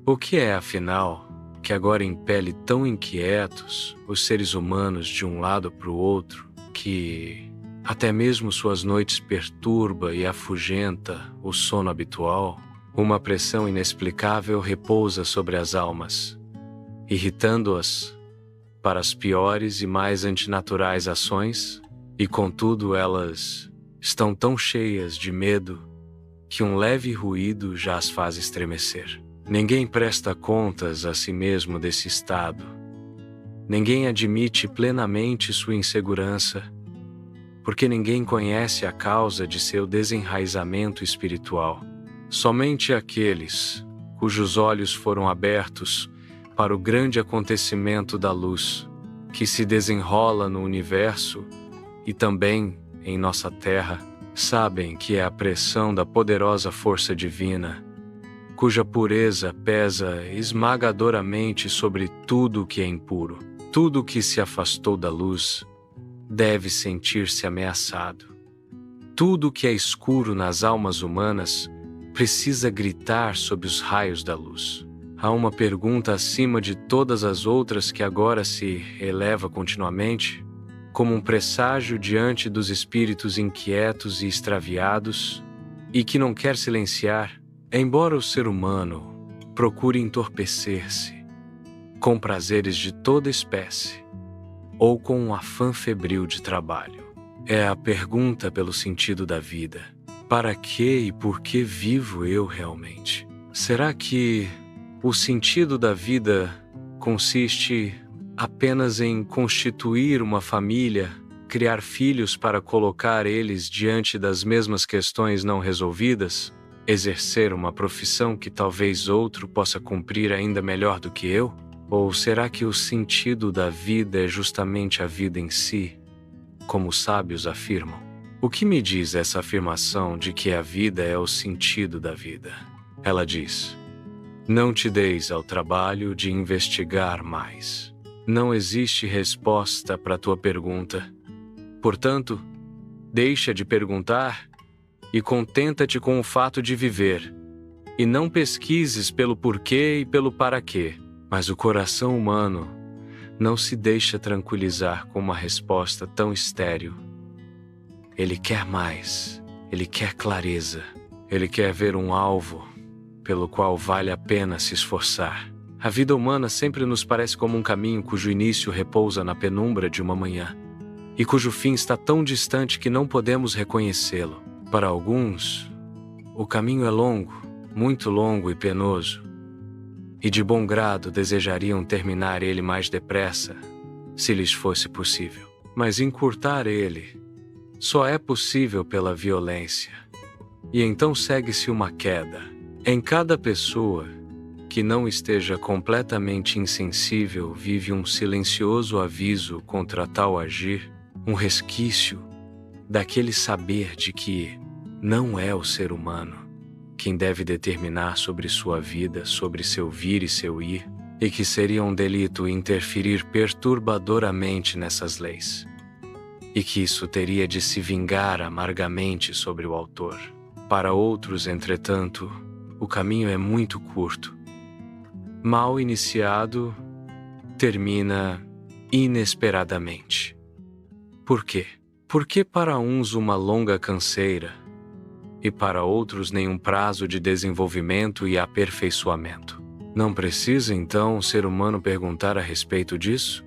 O que é, afinal, que agora impele tão inquietos os seres humanos de um lado para o outro, que até mesmo suas noites perturba e afugenta o sono habitual? Uma pressão inexplicável repousa sobre as almas, irritando-as para as piores e mais antinaturais ações, e contudo elas estão tão cheias de medo que um leve ruído já as faz estremecer. Ninguém presta contas a si mesmo desse estado. Ninguém admite plenamente sua insegurança, porque ninguém conhece a causa de seu desenraizamento espiritual. Somente aqueles cujos olhos foram abertos para o grande acontecimento da luz, que se desenrola no universo e também em nossa terra, sabem que é a pressão da poderosa força divina, cuja pureza pesa esmagadoramente sobre tudo o que é impuro. Tudo o que se afastou da luz deve sentir-se ameaçado. Tudo o que é escuro nas almas humanas precisa gritar sob os raios da luz. Há uma pergunta acima de todas as outras que agora se eleva continuamente, como um presságio diante dos espíritos inquietos e extraviados, e que não quer silenciar, embora o ser humano procure entorpecer-se com prazeres de toda espécie, ou com um afã febril de trabalho. É a pergunta pelo sentido da vida. Para que e por que vivo eu realmente? Será que o sentido da vida consiste apenas em constituir uma família, criar filhos para colocar eles diante das mesmas questões não resolvidas, exercer uma profissão que talvez outro possa cumprir ainda melhor do que eu? Ou será que o sentido da vida é justamente a vida em si, como os sábios afirmam? O que me diz essa afirmação de que a vida é o sentido da vida? Ela diz: não te deis ao trabalho de investigar mais. Não existe resposta para a tua pergunta. Portanto, deixa de perguntar e contenta-te com o fato de viver. E não pesquises pelo porquê e pelo para quê. Mas o coração humano não se deixa tranquilizar com uma resposta tão estéril. Ele quer mais, ele quer clareza, ele quer ver um alvo pelo qual vale a pena se esforçar. A vida humana sempre nos parece como um caminho cujo início repousa na penumbra de uma manhã, e cujo fim está tão distante que não podemos reconhecê-lo. Para alguns, o caminho é longo, muito longo e penoso, e de bom grado desejariam terminar ele mais depressa, se lhes fosse possível. Mas encurtar ele só é possível pela violência, e então segue-se uma queda. Em cada pessoa que não esteja completamente insensível vive um silencioso aviso contra tal agir, um resquício daquele saber de que não é o ser humano quem deve determinar sobre sua vida, sobre seu vir e seu ir, e que seria um delito interferir perturbadoramente nessas leis, e que isso teria de se vingar amargamente sobre o autor. Para outros, entretanto, o caminho é muito curto. Mal iniciado, termina inesperadamente. Por quê? Porque para uns uma longa canseira, e para outros nenhum prazo de desenvolvimento e aperfeiçoamento. Não precisa, então, o ser humano perguntar a respeito disso?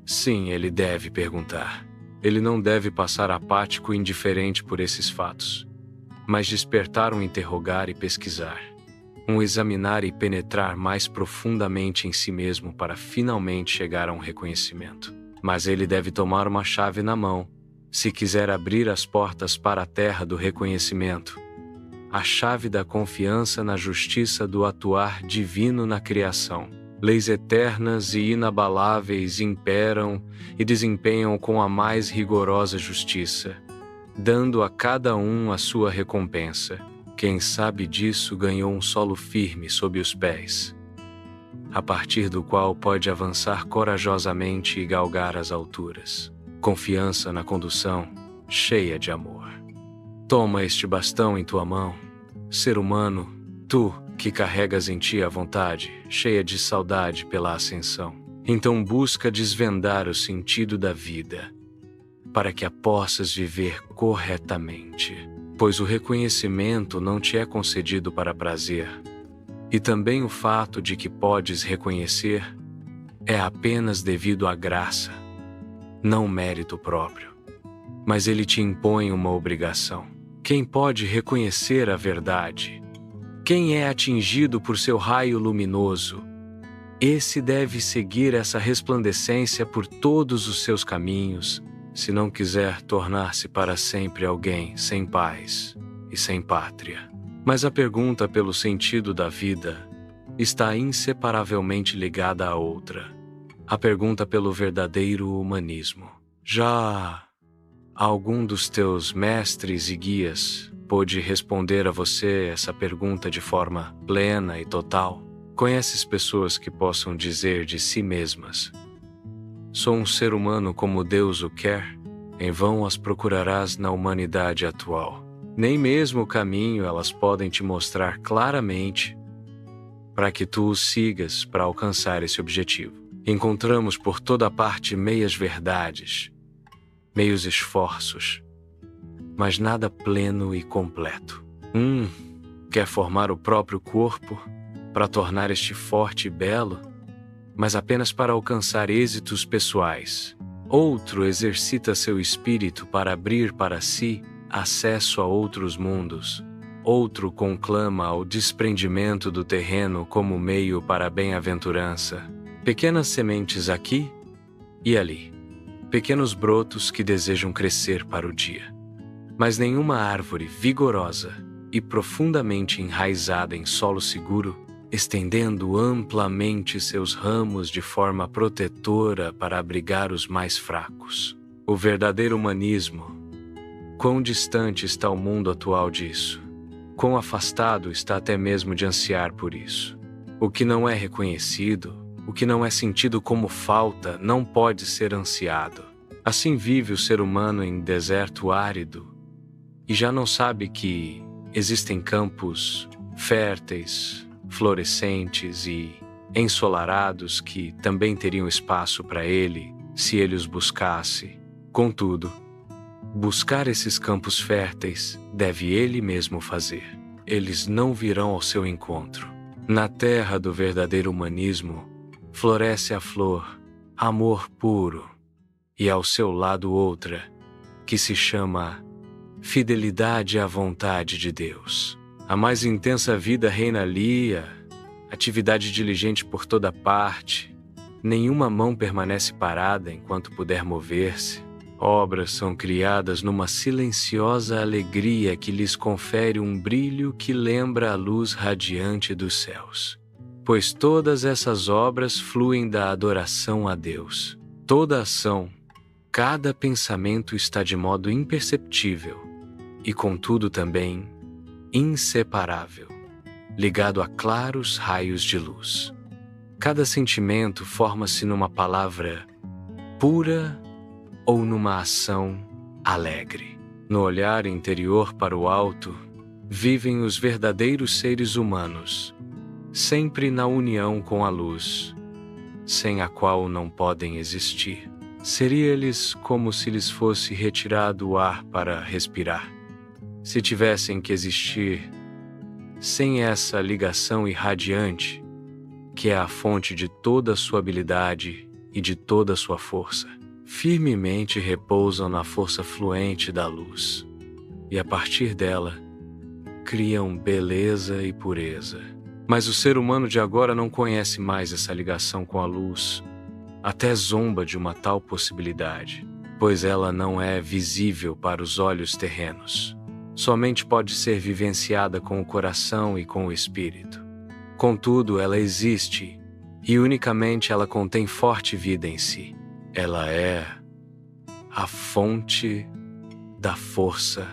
Sim, ele deve perguntar. Ele não deve passar apático e indiferente por esses fatos, mas despertar um interrogar e pesquisar, um examinar e penetrar mais profundamente em si mesmo para finalmente chegar a um reconhecimento. Mas ele deve tomar uma chave na mão, se quiser abrir as portas para a terra do reconhecimento, a chave da confiança na justiça do atuar divino na criação. Leis eternas e inabaláveis imperam e desempenham com a mais rigorosa justiça, dando a cada um a sua recompensa. Quem sabe disso ganhou um solo firme sob os pés, a partir do qual pode avançar corajosamente e galgar as alturas. Confiança na condução, cheia de amor. Toma este bastão em tua mão, ser humano, tu que carregas em ti a vontade, cheia de saudade pela ascensão. Então busca desvendar o sentido da vida, para que a possas viver corretamente, pois o reconhecimento não te é concedido para prazer, e também o fato de que podes reconhecer é apenas devido à graça, não mérito próprio. Mas ele te impõe uma obrigação. Quem pode reconhecer a verdade? Quem é atingido por seu raio luminoso? Esse deve seguir essa resplandecência por todos os seus caminhos, se não quiser tornar-se para sempre alguém sem paz e sem pátria. Mas a pergunta pelo sentido da vida está inseparavelmente ligada à outra, a pergunta pelo verdadeiro humanismo. Já algum dos teus mestres e guias pôde responder a você essa pergunta de forma plena e total? Conheces pessoas que possam dizer de si mesmas: sou um ser humano como Deus o quer? Em vão as procurarás na humanidade atual. Nem mesmo o caminho elas podem te mostrar claramente para que tu o sigas para alcançar esse objetivo. Encontramos por toda parte meias verdades, meios esforços, mas nada pleno e completo. Quer formar o próprio corpo para tornar este forte e belo, mas apenas para alcançar êxitos pessoais. Outro exercita seu espírito para abrir para si acesso a outros mundos. Outro conclama ao desprendimento do terreno como meio para a bem-aventurança. Pequenas sementes aqui e ali. Pequenos brotos que desejam crescer para o dia. Mas nenhuma árvore vigorosa e profundamente enraizada em solo seguro, estendendo amplamente seus ramos de forma protetora para abrigar os mais fracos. O verdadeiro humanismo. Quão distante está o mundo atual disso? Quão afastado está até mesmo de ansiar por isso? O que não é reconhecido, o que não é sentido como falta, não pode ser ansiado. Assim vive o ser humano em deserto árido e já não sabe que existem campos férteis, florescentes e ensolarados que também teriam espaço para ele se ele os buscasse. Contudo, buscar esses campos férteis deve ele mesmo fazer. Eles não virão ao seu encontro. Na terra do verdadeiro humanismo, floresce a flor, amor puro, e ao seu lado outra, que se chama fidelidade à vontade de Deus. A mais intensa vida reina ali, atividade diligente por toda parte. Nenhuma mão permanece parada enquanto puder mover-se. Obras são criadas numa silenciosa alegria que lhes confere um brilho que lembra a luz radiante dos céus. Pois todas essas obras fluem da adoração a Deus. Toda ação, cada pensamento está de modo imperceptível e, contudo, também inseparável, ligado a claros raios de luz. Cada sentimento forma-se numa palavra pura ou numa ação alegre. No olhar interior para o alto, vivem os verdadeiros seres humanos, sempre na união com a luz, sem a qual não podem existir. Seria-lhes como se lhes fosse retirado o ar para respirar. Se tivessem que existir sem essa ligação irradiante, que é a fonte de toda a sua habilidade e de toda a sua força, firmemente repousam na força fluente da luz, e a partir dela, criam beleza e pureza. Mas o ser humano de agora não conhece mais essa ligação com a luz, até zomba de uma tal possibilidade, pois ela não é visível para os olhos terrenos. Somente pode ser vivenciada com o coração e com o espírito. Contudo, ela existe, e unicamente ela contém forte vida em si. Ela é a fonte da força,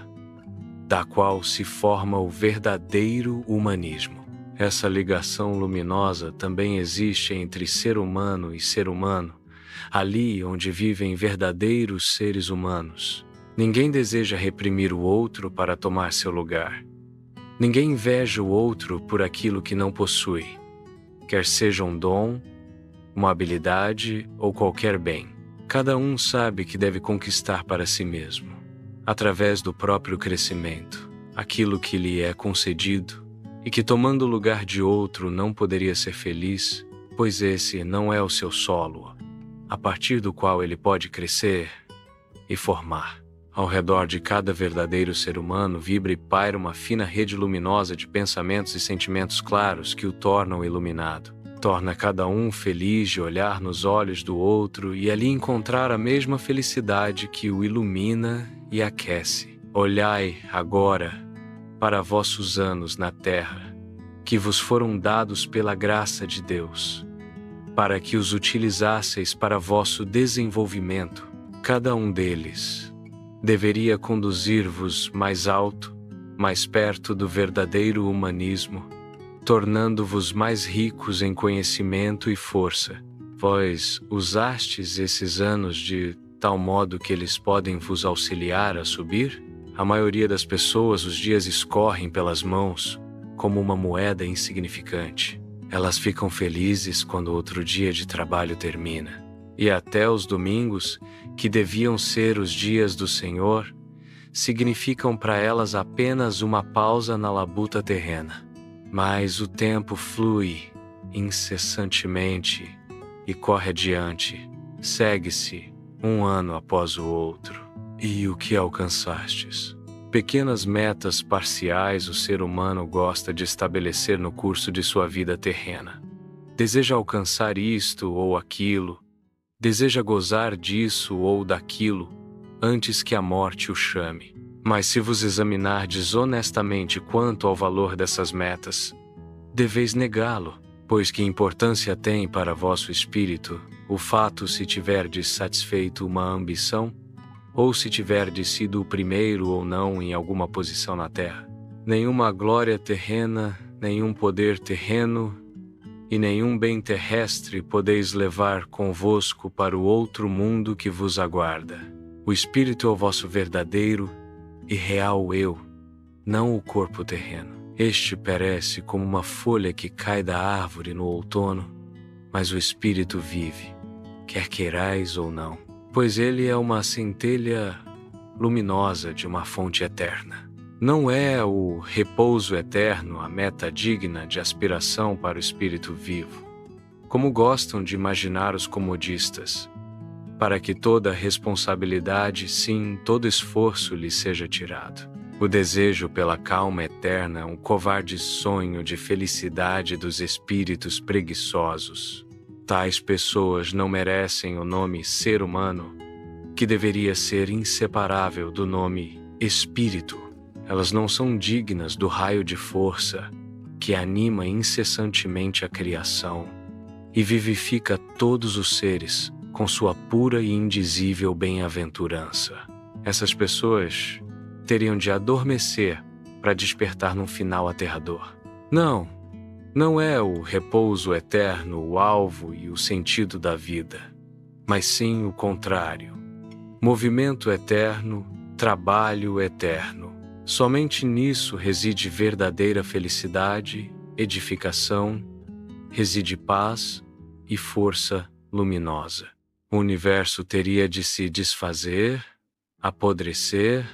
da qual se forma o verdadeiro humanismo. Essa ligação luminosa também existe entre ser humano e ser humano, ali onde vivem verdadeiros seres humanos. Ninguém deseja reprimir o outro para tomar seu lugar. Ninguém inveja o outro por aquilo que não possui, quer seja um dom, uma habilidade ou qualquer bem. Cada um sabe que deve conquistar para si mesmo, através do próprio crescimento, aquilo que lhe é concedido e que, tomando o lugar de outro, não poderia ser feliz, pois esse não é o seu solo, a partir do qual ele pode crescer e formar. Ao redor de cada verdadeiro ser humano vibra e paira uma fina rede luminosa de pensamentos e sentimentos claros que o tornam iluminado. Torna cada um feliz de olhar nos olhos do outro e ali encontrar a mesma felicidade que o ilumina e aquece. Olhai agora para vossos anos na terra, que vos foram dados pela graça de Deus, para que os utilizasseis para vosso desenvolvimento. Cada um deles deveria conduzir-vos mais alto, mais perto do verdadeiro humanismo, tornando-vos mais ricos em conhecimento e força. Vós usastes esses anos de tal modo que eles podem vos auxiliar a subir? A maioria das pessoas os dias escorrem pelas mãos como uma moeda insignificante. Elas ficam felizes quando outro dia de trabalho termina. E até os domingos, que deviam ser os dias do Senhor, significam para elas apenas uma pausa na labuta terrena. Mas o tempo flui incessantemente e corre adiante, segue-se um ano após o outro. E o que alcançastes? Pequenas metas parciais o ser humano gosta de estabelecer no curso de sua vida terrena. Deseja alcançar isto ou aquilo, deseja gozar disso ou daquilo, antes que a morte o chame. Mas se vos examinardes honestamente quanto ao valor dessas metas, deveis negá-lo, pois que importância tem para vosso espírito o fato se tiverdes satisfeito uma ambição, ou se tiverdes sido o primeiro ou não em alguma posição na terra. Nenhuma glória terrena, nenhum poder terreno e nenhum bem terrestre podeis levar convosco para o outro mundo que vos aguarda. O espírito é o vosso verdadeiro e real eu, não o corpo terreno. Este perece como uma folha que cai da árvore no outono, mas o espírito vive, quer queirais ou não, pois ele é uma centelha luminosa de uma fonte eterna. Não é o repouso eterno a meta digna de aspiração para o espírito vivo, como gostam de imaginar os comodistas, para que toda responsabilidade, sim, todo esforço lhe seja tirado. O desejo pela calma eterna é um covarde sonho de felicidade dos espíritos preguiçosos. Tais pessoas não merecem o nome ser humano, que deveria ser inseparável do nome espírito. Elas não são dignas do raio de força que anima incessantemente a criação e vivifica todos os seres com sua pura e indizível bem-aventurança. Essas pessoas teriam de adormecer para despertar num final aterrador. Não é o repouso eterno o alvo e o sentido da vida, mas sim o contrário. Movimento eterno, trabalho eterno. Somente nisso reside verdadeira felicidade, edificação, reside paz e força luminosa. O universo teria de se desfazer, apodrecer,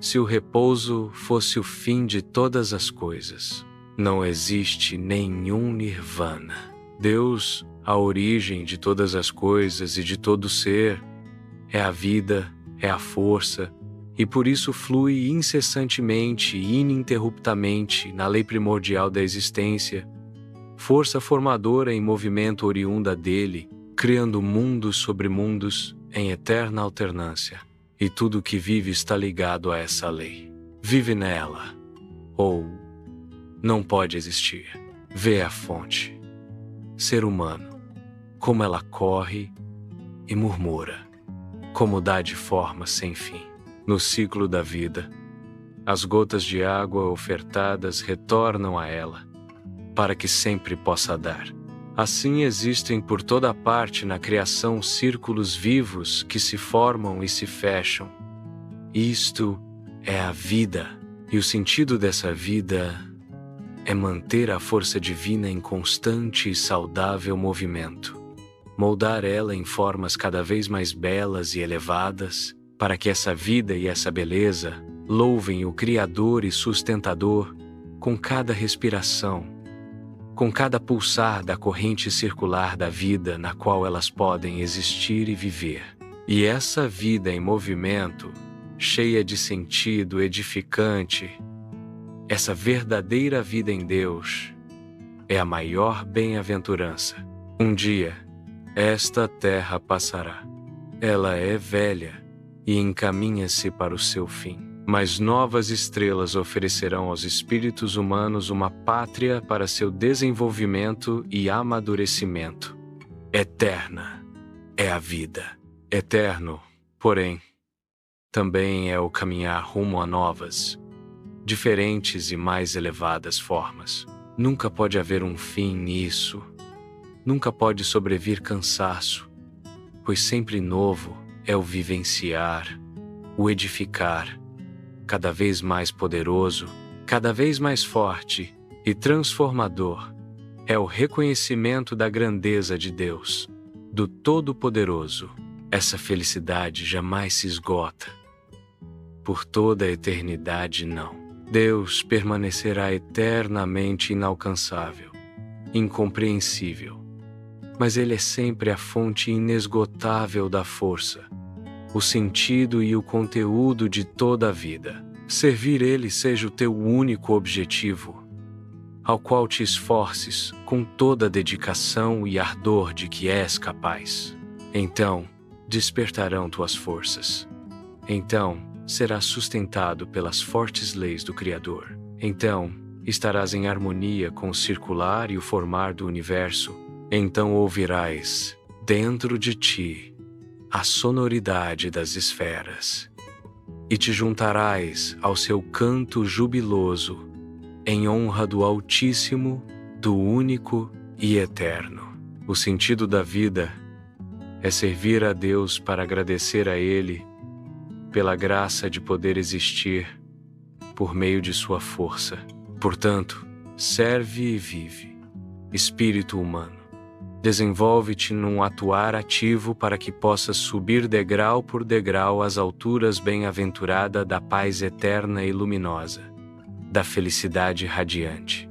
se o repouso fosse o fim de todas as coisas. Não existe nenhum nirvana. Deus, a origem de todas as coisas e de todo ser, é a vida, é a força, e por isso flui incessantemente e ininterruptamente na lei primordial da existência, força formadora em movimento oriunda dele, criando mundos sobre mundos em eterna alternância. E tudo que vive está ligado a essa lei. Vive nela, ou não pode existir. Vê a fonte, ser humano, como ela corre e murmura, como dá de forma sem fim. No ciclo da vida, as gotas de água ofertadas retornam a ela, para que sempre possa dar. Assim existem por toda parte na criação círculos vivos que se formam e se fecham. Isto é a vida, E o sentido dessa vida é manter a força divina em constante e saudável movimento, moldar ela em formas cada vez mais belas e elevadas, para que essa vida e essa beleza louvem o Criador e Sustentador com cada respiração, com cada pulsar da corrente circular da vida na qual elas podem existir e viver. E essa vida em movimento, cheia de sentido edificante, essa verdadeira vida em Deus, é a maior bem-aventurança. Um dia, esta terra passará. Ela é velha e encaminha-se para o seu fim. Mas novas estrelas oferecerão aos espíritos humanos uma pátria para seu desenvolvimento e amadurecimento. Eterna é a vida. Eterno, porém, também é o caminhar rumo a novas, diferentes e mais elevadas formas. Nunca pode haver um fim nisso. Nunca pode sobrevir cansaço, pois sempre novo é o vivenciar, o edificar, cada vez mais poderoso, cada vez mais forte e transformador, é o reconhecimento da grandeza de Deus, do Todo-Poderoso. Essa felicidade jamais se esgota. Por toda a eternidade, não. Deus permanecerá eternamente inalcançável, incompreensível, mas Ele é sempre a fonte inesgotável da força, o sentido e o conteúdo de toda a vida. Servir Ele seja o teu único objetivo, ao qual te esforces com toda a dedicação e ardor de que és capaz. Então, despertarão tuas forças. Então, serás sustentado pelas fortes leis do Criador. Então, estarás em harmonia com o circular e o formar do universo. Então ouvirás, dentro de ti, a sonoridade das esferas, e te juntarás ao seu canto jubiloso, em honra do Altíssimo, do Único e Eterno. O sentido da vida é servir a Deus para agradecer a Ele pela graça de poder existir por meio de sua força. Portanto, serve e vive, espírito humano. Desenvolve-te num atuar ativo para que possas subir degrau por degrau às alturas bem-aventurada da paz eterna e luminosa, da felicidade radiante.